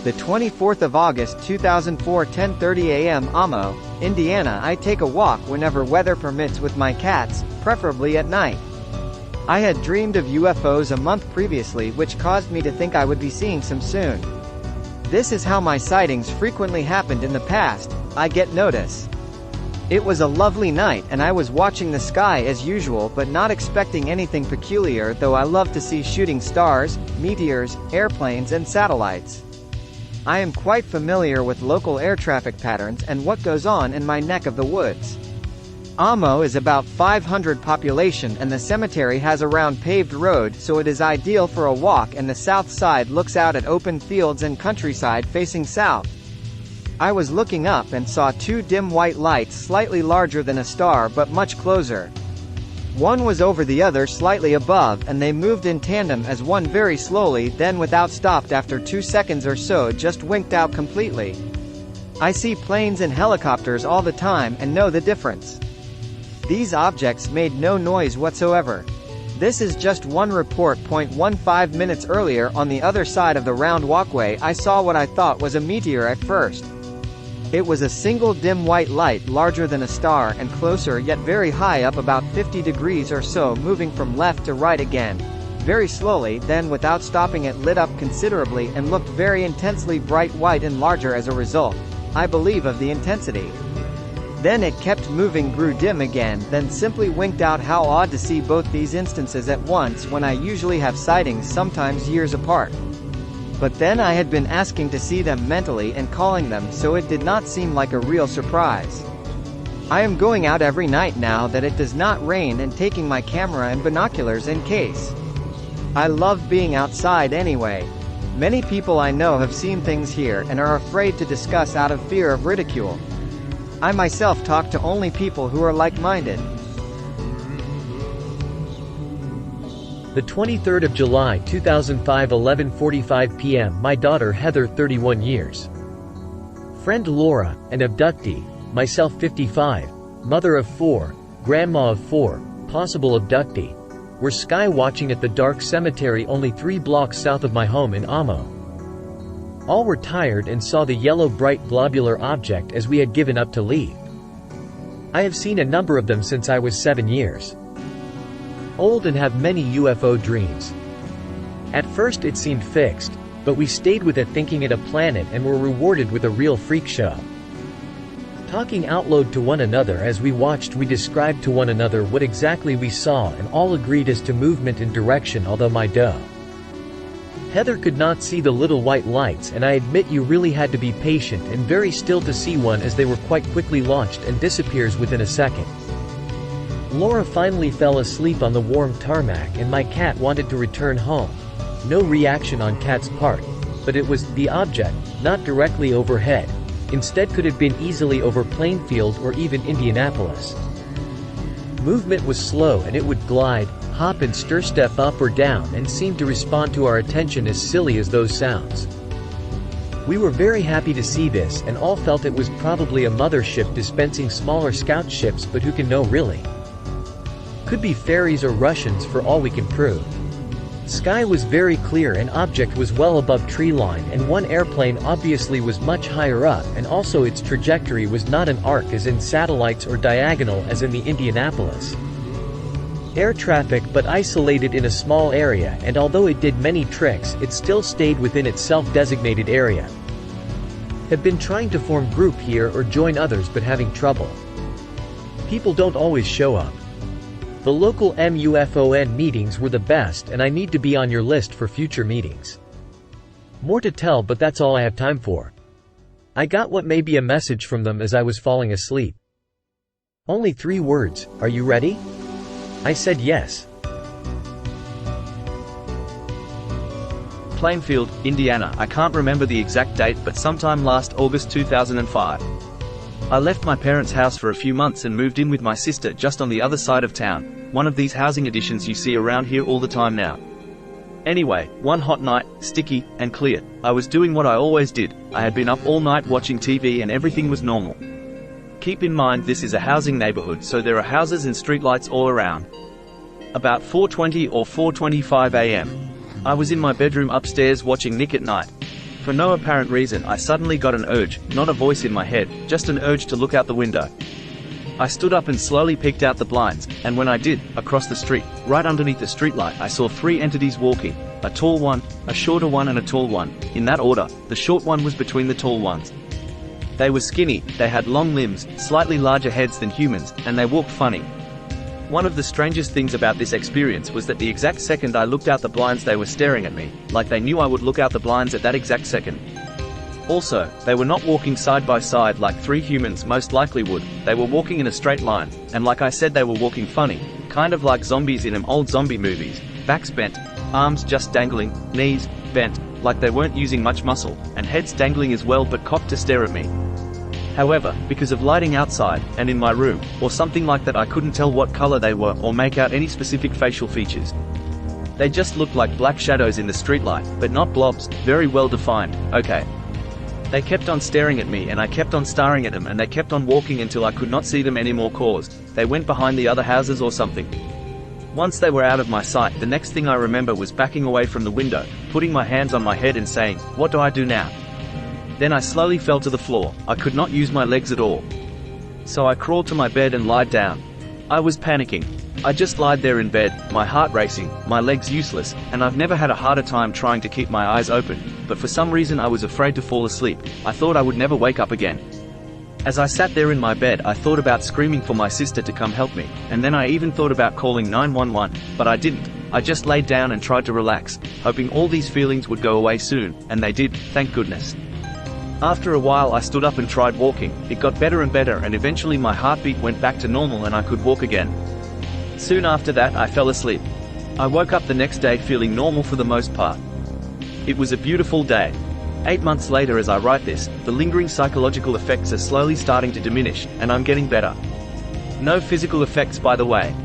The 24th of August 2004, 10:30 a.m. Amo, Indiana. I take a walk whenever weather permits with my cats, preferably at night. I had dreamed of UFOs a month previously, which caused me to think I would be seeing some soon. This is how my sightings frequently happened in the past. I get notice. It was a lovely night and I was watching the sky as usual, but not expecting anything peculiar, though I love to see shooting stars, meteors, airplanes and satellites. I am quite familiar with local air traffic patterns and what goes on in my neck of the woods. Amo is about 500 population and the cemetery has a round paved road, so it is ideal for a walk, and the south side looks out at open fields and countryside facing south. I was looking up and saw two dim white lights slightly larger than a star but much closer. One was over the other slightly above, and they moved in tandem as one very slowly, then without stopped after 2 seconds or so, just winked out completely. I see planes and helicopters all the time and know the difference. These objects made no noise whatsoever. This is just one report. 0.15 minutes earlier, on the other side of the round walkway, I saw what I thought was a meteor at first. It was a single dim white light larger than a star and closer, yet very high up, about 50 degrees or so, moving from left to right again, very slowly, then without stopping it lit up considerably and looked very intensely bright white and larger as a result, I believe, of the intensity. Then it kept moving, grew dim again, then simply winked out. How odd to see both these instances at once when I usually have sightings sometimes years apart. But then I had been asking to see them mentally and calling them, so it did not seem like a real surprise. I am going out every night now that it does not rain and taking my camera and binoculars in case. I love being outside anyway. Many people I know have seen things here and are afraid to discuss out of fear of ridicule. I myself talk to only people who are like-minded. The 23rd of July 2005, 11:45 p.m. My daughter Heather, 31 years. Friend Laura, an abductee. Myself, 55. Mother of 4. Grandma of 4. Possible abductee. We're sky watching at the dark cemetery only 3 blocks south of my home in Amo. All were tired and saw the yellow bright globular object as we had given up to leave. I have seen a number of them since I was 7 years old and have many UFO dreams. At first it seemed fixed, but we stayed with it thinking it a planet and were rewarded with a real freak show. Talking out loud to one another as we watched, we described to one another what exactly we saw and all agreed as to movement and direction, although my Heather could not see the little white lights, and I admit you really had to be patient and very still to see one, as they were quite quickly launched and disappears within a second. Laura finally fell asleep on the warm tarmac and my cat wanted to return home. No reaction on cat's part, but it was the object, not directly overhead. Instead could have been easily over Plainfield or even Indianapolis. Movement was slow and it would glide, hop and stir, step up or down, and seemed to respond to our attention as silly as those sounds. We were very happy to see this and all felt it was probably a mothership dispensing smaller scout ships, but who can know really? Could be fairies or Russians for all we can prove. Sky was very clear and object was well above tree line, and one airplane obviously was much higher up, and also its trajectory was not an arc as in satellites or diagonal as in the Indianapolis. Air traffic, but isolated in a small area, and although it did many tricks, it still stayed within its self-designated area. Have been trying to form group here or join others but having trouble. People don't always show up. The local MUFON meetings were the best, and I need to be on your list for future meetings. More to tell, but that's all I have time for. I got what may be a message from them as I was falling asleep. Only 3 words, "Are you ready?" I said yes. Plainfield, Indiana. I can't remember the exact date, but sometime last August 2005. I left my parents' house for a few months and moved in with my sister just on the other side of town, one of these housing additions you see around here all the time now. Anyway, one hot night, sticky and clear, I was doing what I always did. I had been up all night watching TV and everything was normal. Keep in mind this is a housing neighborhood, so there are houses and streetlights all around. About 4:20 or 4:25 a.m. I was in my bedroom upstairs watching Nick at Night. For no apparent reason, I suddenly got an urge, not a voice in my head, just an urge to look out the window. I stood up and slowly peeked out the blinds, and when I did, across the street, right underneath the streetlight, I saw three entities walking, a tall one, a shorter one and a tall one. In that order, the short one was between the tall ones. They were skinny, they had long limbs, slightly larger heads than humans, and they walked funny. One of the strangest things about this experience was that the exact second I looked out the blinds they were staring at me, like they knew I would look out the blinds at that exact second. Also, they were not walking side by side like three humans most likely would, they were walking in a straight line, and like I said they were walking funny, kind of like zombies in them old zombie movies, backs bent, arms just dangling, knees bent, like they weren't using much muscle, and heads dangling as well but cocked to stare at me. However, because of lighting outside, and in my room, or something like that, I couldn't tell what color they were or make out any specific facial features. They just looked like black shadows in the streetlight, but not blobs, very well defined, okay. They kept on staring at me and I kept on staring at them and they kept on walking until I could not see them anymore caused they went behind the other houses or something. Once they were out of my sight, the next thing I remember was backing away from the window, putting my hands on my head and saying, "What do I do now?" Then I slowly fell to the floor. I could not use my legs at all. So I crawled to my bed and lied down. I was panicking. I just lied there in bed, my heart racing, my legs useless, and I've never had a harder time trying to keep my eyes open, but for some reason I was afraid to fall asleep. I thought I would never wake up again. As I sat there in my bed, I thought about screaming for my sister to come help me, and then I even thought about calling 911, but I didn't. I just laid down and tried to relax, hoping all these feelings would go away soon, and they did, thank goodness. After a while I stood up and tried walking. It got better and better and eventually my heartbeat went back to normal and I could walk again. Soon after that I fell asleep. I woke up the next day feeling normal for the most part. It was a beautiful day. 8 months later as I write this, the lingering psychological effects are slowly starting to diminish, and I'm getting better. No physical effects by the way.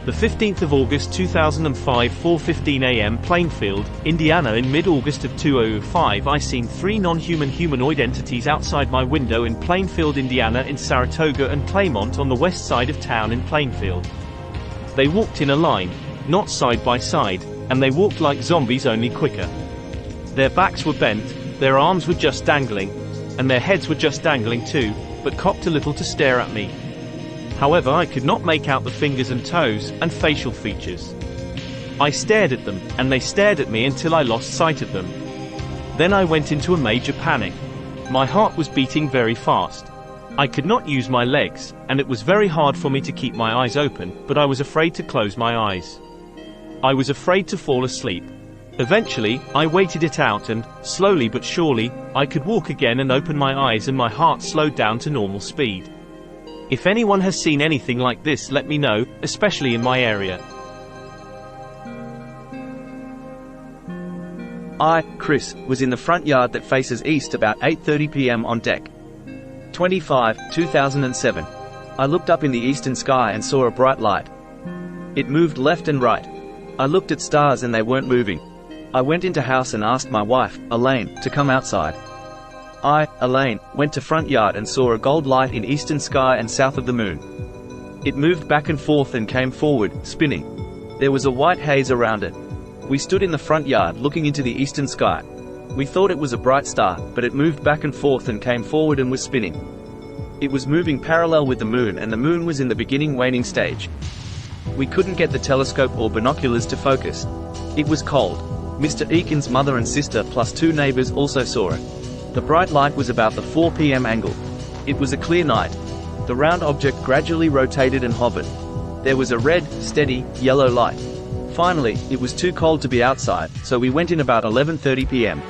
The 15th of August 2005, 4:15 a.m. Plainfield, Indiana. In mid-August of 2005 I seen three non-human humanoid entities outside my window in Plainfield, Indiana, in Saratoga and Claymont on the west side of town in Plainfield. They walked in a line, not side by side, and they walked like zombies only quicker. Their backs were bent, their arms were just dangling, and their heads were just dangling too, but cocked a little to stare at me. However, I could not make out the fingers and toes, and facial features. I stared at them, and they stared at me until I lost sight of them. Then I went into a major panic. My heart was beating very fast. I could not use my legs, and it was very hard for me to keep my eyes open, but I was afraid to close my eyes. I was afraid to fall asleep. Eventually, I waited it out and, slowly but surely, I could walk again and open my eyes and my heart slowed down to normal speed. If anyone has seen anything like this, let me know, especially in my area. I, Chris, was in the front yard that faces east about 8:30 p.m. on deck 25, 2007. I looked up in the eastern sky and saw a bright light. It moved left and right. I looked at stars and they weren't moving. I went into house and asked my wife, Elaine, to come outside. I, Elaine, went to front yard and saw a gold light in eastern sky and south of the moon. It moved back and forth and came forward, spinning. There was a white haze around it. We stood in the front yard looking into the eastern sky. We thought it was a bright star, but it moved back and forth and came forward and was spinning. It was moving parallel with the moon and the moon was in the beginning waning stage. We couldn't get the telescope or binoculars to focus. It was cold. Mr. Eakin's mother and sister plus 2 neighbors also saw it. The bright light was about the 4 p.m. angle. It was a clear night. The round object gradually rotated and hovered. There was a red, steady, yellow light. Finally, it was too cold to be outside, so we went in about 11:30 p.m.